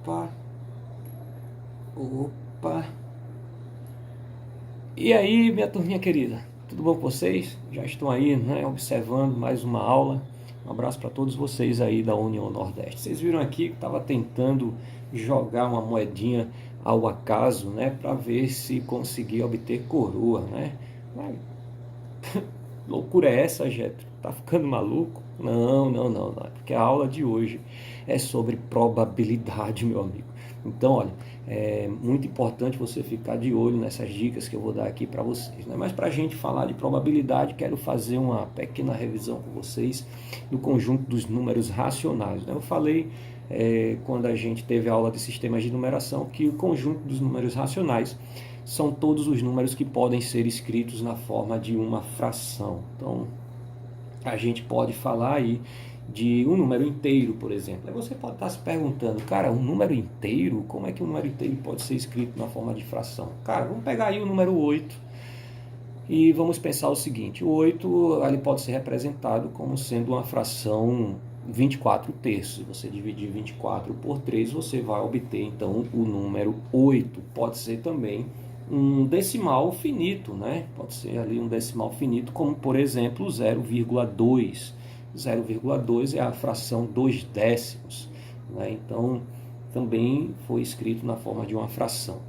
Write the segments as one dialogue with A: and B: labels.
A: Opa, opa. E aí, minha turminha querida, tudo bom com vocês? Já estão aí, né, observando mais uma aula. Um abraço para todos vocês aí da União Nordeste. Vocês viram aqui que estava tentando jogar uma moedinha ao acaso, né, para ver se conseguia obter coroa, né? Mas, loucura é essa, Getro? Tá ficando maluco? Não, não, não, não. Porque a aula de hoje é sobre probabilidade, meu amigo. Então, olha, é muito importante você ficar de olho nessas dicas que eu vou dar aqui para vocês, né? Mas para a gente falar de probabilidade, quero fazer uma pequena revisão com vocês do conjunto dos números racionais, né? Eu falei quando a gente teve a aula de sistemas de numeração que o conjunto dos números racionais são todos os números que podem ser escritos na forma de uma fração. Então, a gente pode falar aí de um número inteiro, por exemplo. Aí você pode estar se perguntando, cara, um número inteiro? Como é que um número inteiro pode ser escrito na forma de fração? Cara, vamos pegar aí o número 8 e vamos pensar o seguinte: o 8 ele pode ser representado como sendo uma fração 24 terços. Você dividir 24 por 3, você vai obter então o número 8. Pode ser também um decimal finito, né? Pode ser ali um decimal finito, como por exemplo 0,2. 0,2 é a fração 2 décimos, né? Então também foi escrito na forma de uma fração.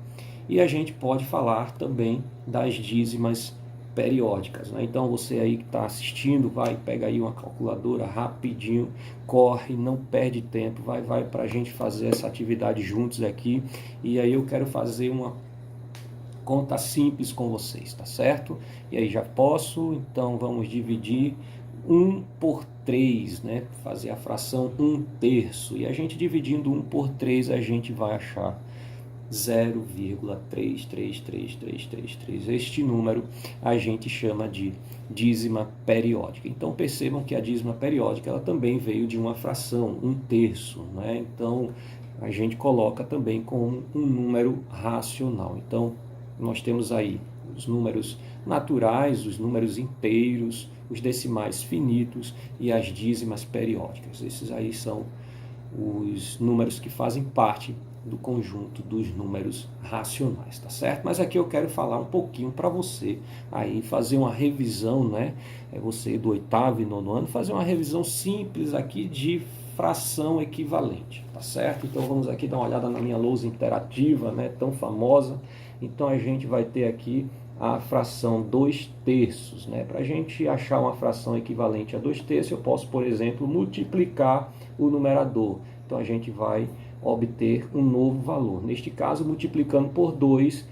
A: E a gente pode falar também das dízimas periódicas, né? Então você aí que está assistindo, vai, pega aí uma calculadora rapidinho, corre, não perde tempo, vai para a gente fazer essa atividade juntos aqui. E aí eu quero fazer uma conta simples com vocês, tá certo? E aí já posso, então vamos dividir 1 por 3, né? Fazer a fração 1 terço. E a gente dividindo 1 por 3, a gente vai achar 0,333333. Este número a gente chama de dízima periódica. Então percebam que a dízima periódica ela também veio de uma fração, 1 terço, né? Então a gente coloca também como um número racional. Então nós temos aí os números naturais, os números inteiros, os decimais finitos e as dízimas periódicas. Esses aí são os números que fazem parte do conjunto dos números racionais, tá certo? Mas aqui eu quero falar um pouquinho para você aí fazer uma revisão, né? Você do 8º e 9º ano, fazer uma revisão simples aqui de fração equivalente, tá certo? Então vamos aqui dar uma olhada na minha lousa interativa, né? Tão famosa. Então a gente vai ter aqui a fração 2 terços, né? Para a gente achar uma fração equivalente a 2 terços, eu posso, por exemplo, multiplicar o numerador. Então a gente vai obter um novo valor. Neste caso, multiplicando por 2,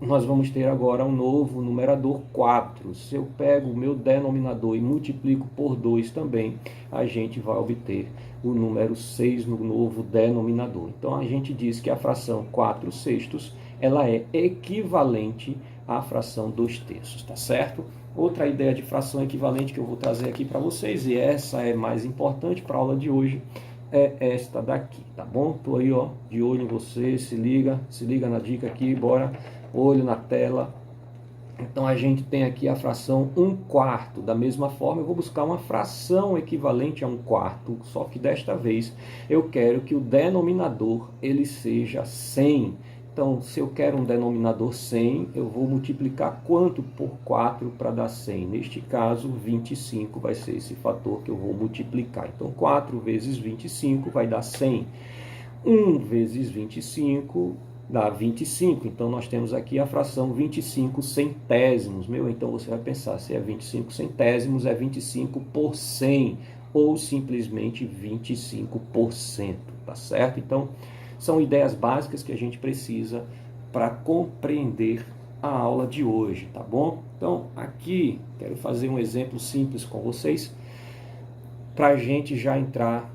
A: nós vamos ter agora um novo numerador 4. Se eu pego o meu denominador e multiplico por 2 também, a gente vai obter o número 6 no novo denominador. Então a gente diz que a fração 4 sextos ela é equivalente à fração 2 terços, tá certo? Outra ideia de fração equivalente que eu vou trazer aqui para vocês, e essa é mais importante para a aula de hoje, é esta daqui, tá bom? Tô aí, ó, de olho em você, se liga na dica aqui, bora, olho na tela. Então a gente tem aqui a fração 1/4. Da mesma forma, eu vou buscar uma fração equivalente a 1/4, só que desta vez eu quero que o denominador ele seja 100. Então, se eu quero um denominador 100, eu vou multiplicar quanto por 4 para dar 100? Neste caso, 25 vai ser esse fator que eu vou multiplicar. Então, 4 vezes 25 vai dar 100. 1 vezes 25 dá 25. Então, nós temos aqui a fração 25 centésimos. Então você vai pensar, se é 25 centésimos, é 25 por 100, ou simplesmente 25%, tá certo? Então, são ideias básicas que a gente precisa para compreender a aula de hoje, tá bom? Então, aqui, quero fazer um exemplo simples com vocês, para a gente já entrar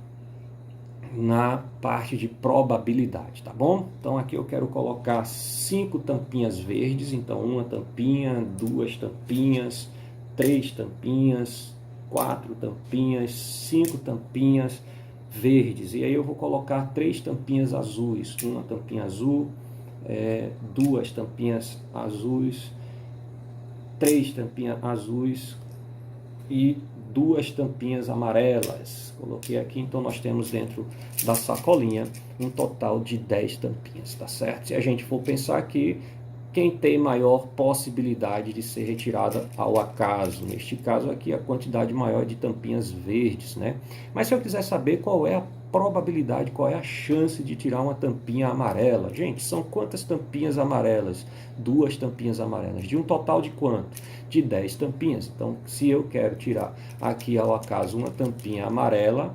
A: na parte de probabilidade, tá bom? Então aqui eu quero colocar 5 tampinhas verdes, então uma tampinha, 2 tampinhas, 3 tampinhas, 4 tampinhas, 5 tampinhas verdes. E aí eu vou colocar 3 tampinhas azuis, uma tampinha azul, 2 tampinhas azuis, 3 tampinhas azuis e 2 tampinhas amarelas. Coloquei aqui, então nós temos dentro da sacolinha um total de 10 tampinhas, tá certo? Se a gente for pensar aqui, quem tem maior possibilidade de ser retirada ao acaso? Neste caso aqui, a quantidade maior de tampinhas verdes, né? Mas se eu quiser saber qual é a probabilidade, qual é a chance de tirar uma tampinha amarela? Gente, são quantas tampinhas amarelas? 2 tampinhas amarelas. De um total de quanto? De 10 tampinhas. Então, se eu quero tirar aqui ao acaso uma tampinha amarela,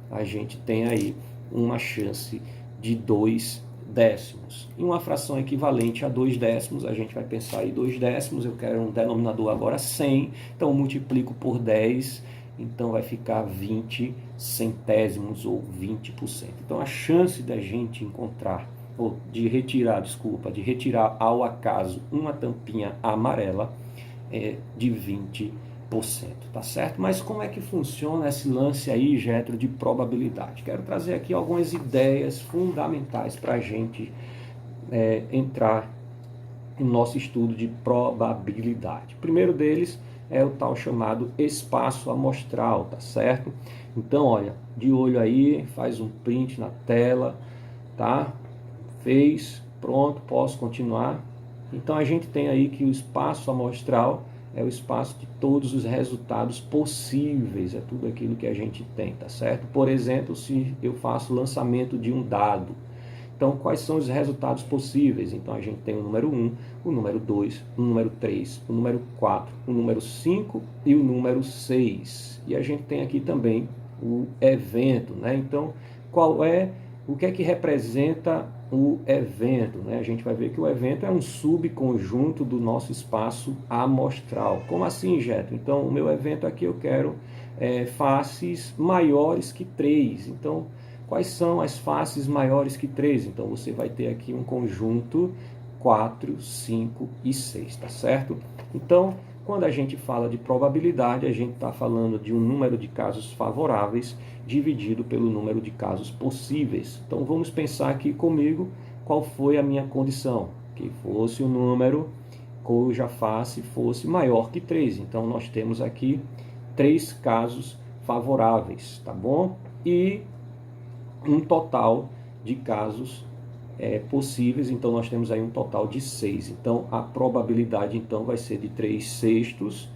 A: a gente tem aí uma chance de 2 décimos. Em uma fração equivalente a 2 décimos, a gente vai pensar em 2 décimos, eu quero um denominador agora 100, então multiplico por 10, então vai ficar 20 centésimos ou 20%. Então a chance da gente encontrar, ou de retirar ao acaso uma tampinha amarela é de 20%, tá certo? Mas como é que funciona esse lance aí, Getro, de probabilidade? Quero trazer aqui algumas ideias fundamentais para a gente entrar no nosso estudo de probabilidade. O primeiro deles é o tal chamado espaço amostral, tá certo? Então, olha, de olho aí, faz um print na tela, tá? Fez, pronto, posso continuar. Então, a gente tem aí que o espaço amostral é o espaço de todos os resultados possíveis, é tudo aquilo que a gente tem, tá certo? Por exemplo, se eu faço o lançamento de um dado, então quais são os resultados possíveis? Então a gente tem o número 1, o número 2, o número 3, o número 4, o número 5 e o número 6. E a gente tem aqui também o evento, né? Então, o que é que representa o evento, né? A gente vai ver que o evento é um subconjunto do nosso espaço amostral. Como assim, Getro? Então, o meu evento aqui eu quero faces maiores que 3. Então, quais são as faces maiores que 3? Então, você vai ter aqui um conjunto 4, 5 e 6, tá certo? Então, quando a gente fala de probabilidade, a gente está falando de um número de casos favoráveis dividido pelo número de casos possíveis. Então, vamos pensar aqui comigo qual foi a minha condição. Que fosse um número cuja face fosse maior que 3. Então, nós temos aqui 3 casos favoráveis, tá bom? E um total de casos possíveis, então nós temos aí um total de 6. Então a probabilidade então vai ser de 3/6,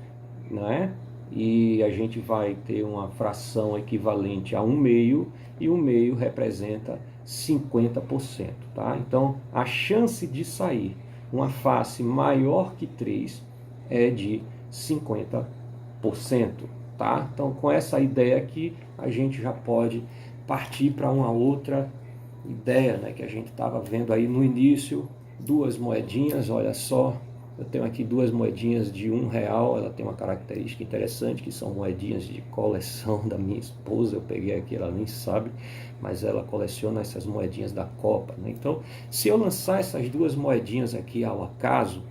A: né? E a gente vai ter uma fração equivalente a 1/2, e 1/2 representa 50%, tá? Então a chance de sair uma face maior que 3 é de 50%, tá? Então com essa ideia aqui a gente já pode partir para uma outra ideia, né, que a gente estava vendo aí no início. 2 moedinhas, olha só, eu tenho aqui 2 moedinhas de R$1, ela tem uma característica interessante, que são moedinhas de coleção da minha esposa, eu peguei aqui, ela nem sabe, mas ela coleciona essas moedinhas da Copa, né? Então, se eu lançar essas 2 moedinhas aqui ao acaso,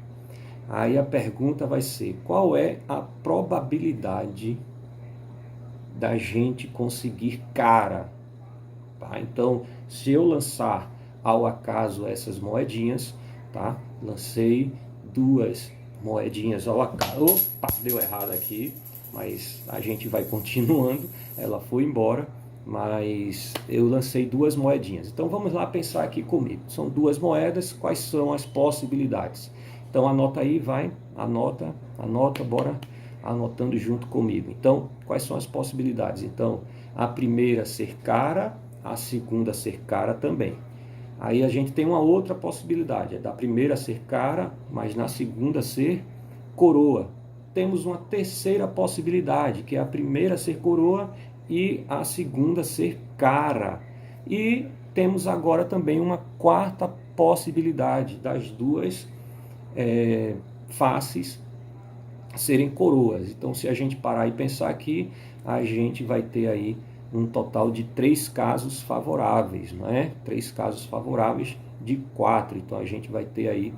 A: aí a pergunta vai ser, qual é a probabilidade da gente conseguir cara? Tá? Então, se eu lançar ao acaso essas moedinhas, tá? Lancei 2 moedinhas ao acaso. Opa, deu errado aqui, mas a gente vai continuando. Ela foi embora, mas eu lancei 2 moedinhas. Então, vamos lá pensar aqui comigo. São 2 moedas, quais são as possibilidades? Então, anota aí, vai, anota, bora anotando junto comigo. Então, quais são as possibilidades? Então, a primeira ser cara, a segunda ser cara também. Aí a gente tem uma outra possibilidade, é da primeira ser cara, mas na segunda ser coroa. Temos uma terceira possibilidade, que é a primeira ser coroa e a segunda ser cara. E temos agora também uma quarta possibilidade, das 2 faces serem coroas. Então, se a gente parar e pensar aqui, a gente vai ter aí um total de 3 casos favoráveis, não é? 3 casos favoráveis de 4. Então, a gente vai ter aí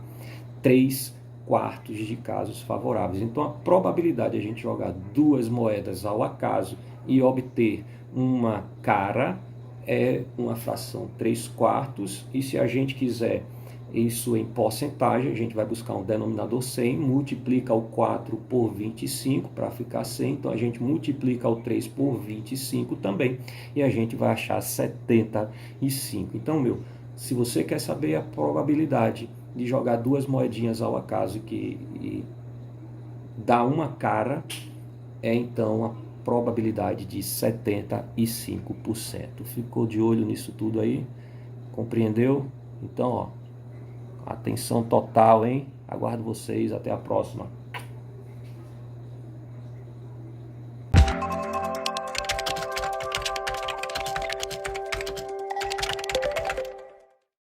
A: 3/4 de casos favoráveis. Então, a probabilidade de a gente jogar 2 moedas ao acaso e obter uma cara é uma fração 3/4. E se a gente quiser isso em porcentagem, a gente vai buscar um denominador 100, multiplica o 4 por 25 para ficar 100, então a gente multiplica o 3 por 25 também, e a gente vai achar 75. Então, se você quer saber a probabilidade de jogar duas moedinhas ao acaso e dar uma cara, então a probabilidade de 75%. Ficou de olho nisso tudo aí? Compreendeu? Então, atenção total, hein? Aguardo vocês. Até a próxima.